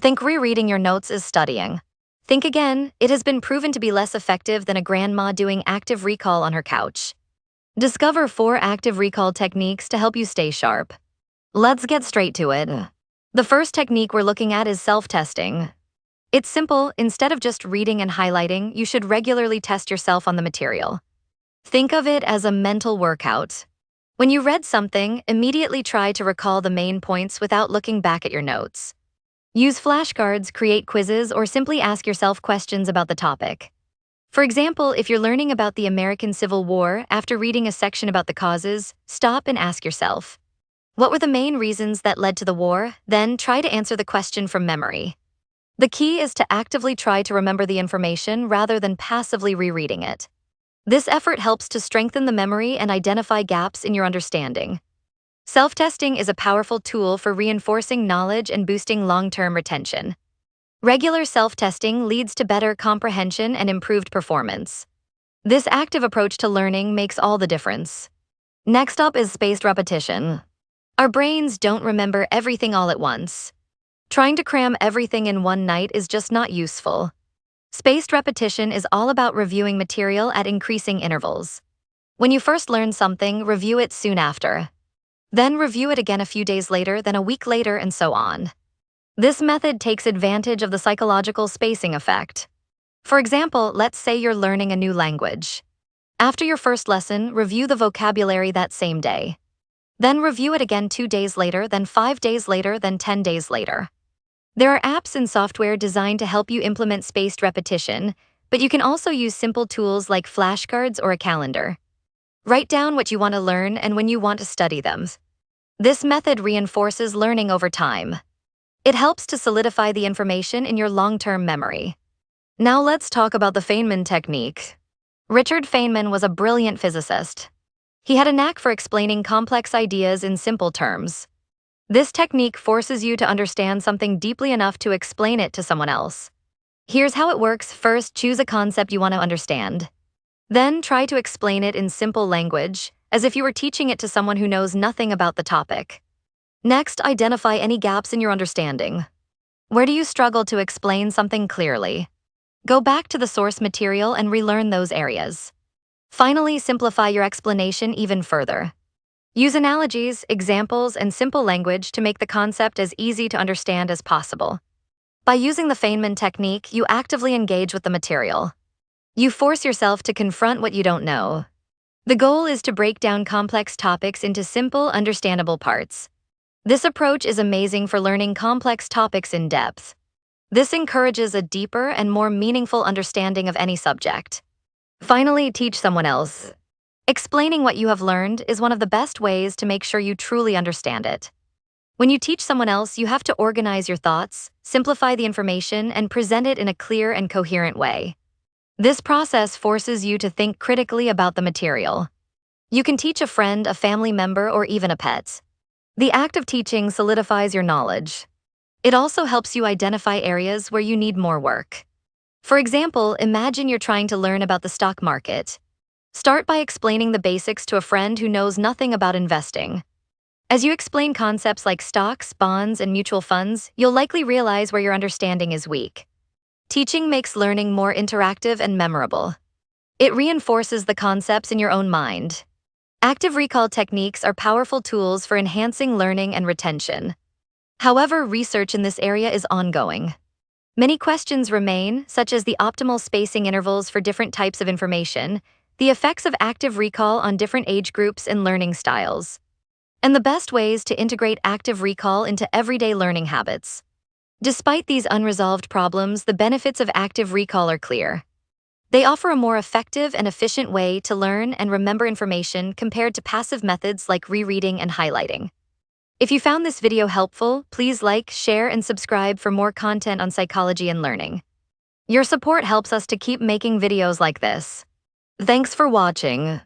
Think rereading your notes is studying. Think again, it has been proven to be less effective than a grandma doing active recall on her couch. Discover 4 active recall techniques to help you stay sharp. Let's get straight to it. The first technique we're looking at is self-testing. It's simple. Instead of just reading and highlighting, you should regularly test yourself on the material. Think of it as a mental workout. When you read something, immediately try to recall the main points without looking back at your notes. Use flashcards, create quizzes, or simply ask yourself questions about the topic. For example, if you're learning about the American Civil War, after reading a section about the causes, stop and ask yourself, what were the main reasons that led to the war? Then try to answer the question from memory. The key is to actively try to remember the information rather than passively rereading it. This effort helps to strengthen the memory and identify gaps in your understanding. Self-testing is a powerful tool for reinforcing knowledge and boosting long-term retention. Regular self-testing leads to better comprehension and improved performance. This active approach to learning makes all the difference. Next up is spaced repetition. Our brains don't remember everything all at once. Trying to cram everything in one night is just not useful. Spaced repetition is all about reviewing material at increasing intervals. When you first learn something, review it soon after. Then review it again a few days later, then a week later, and so on. This method takes advantage of the psychological spacing effect. For example, let's say you're learning a new language. After your first lesson, review the vocabulary that same day. Then review it again 2 days later, then 5 days later, then 10 days later. There are apps and software designed to help you implement spaced repetition, but you can also use simple tools like flashcards or a calendar. Write down what you want to learn and when you want to study them. This method reinforces learning over time. It helps to solidify the information in your long-term memory. Now let's talk about the Feynman technique. Richard Feynman was a brilliant physicist. He had a knack for explaining complex ideas in simple terms. This technique forces you to understand something deeply enough to explain it to someone else. Here's how it works. First, choose a concept you want to understand. Then try to explain it in simple language, as if you were teaching it to someone who knows nothing about the topic. Next, identify any gaps in your understanding. Where do you struggle to explain something clearly? Go back to the source material and relearn those areas. Finally, simplify your explanation even further. Use analogies, examples, and simple language to make the concept as easy to understand as possible. By using the Feynman technique, you actively engage with the material. You force yourself to confront what you don't know. The goal is to break down complex topics into simple, understandable parts. This approach is amazing for learning complex topics in depth. This encourages a deeper and more meaningful understanding of any subject. Finally, teach someone else. Explaining what you have learned is one of the best ways to make sure you truly understand it. When you teach someone else, you have to organize your thoughts, simplify the information, and present it in a clear and coherent way. This process forces you to think critically about the material. You can teach a friend, a family member, or even a pet. The act of teaching solidifies your knowledge. It also helps you identify areas where you need more work. For example, imagine you're trying to learn about the stock market. Start by explaining the basics to a friend who knows nothing about investing. As you explain concepts like stocks, bonds, and mutual funds, you'll likely realize where your understanding is weak. Teaching makes learning more interactive and memorable. It reinforces the concepts in your own mind. Active recall techniques are powerful tools for enhancing learning and retention. However, research in this area is ongoing. Many questions remain, such as the optimal spacing intervals for different types of information, the effects of active recall on different age groups and learning styles, and the best ways to integrate active recall into everyday learning habits. Despite these unresolved problems, the benefits of active recall are clear. They offer a more effective and efficient way to learn and remember information compared to passive methods like rereading and highlighting. If you found this video helpful, please like, share, and subscribe for more content on psychology and learning. Your support helps us to keep making videos like this. Thanks for watching.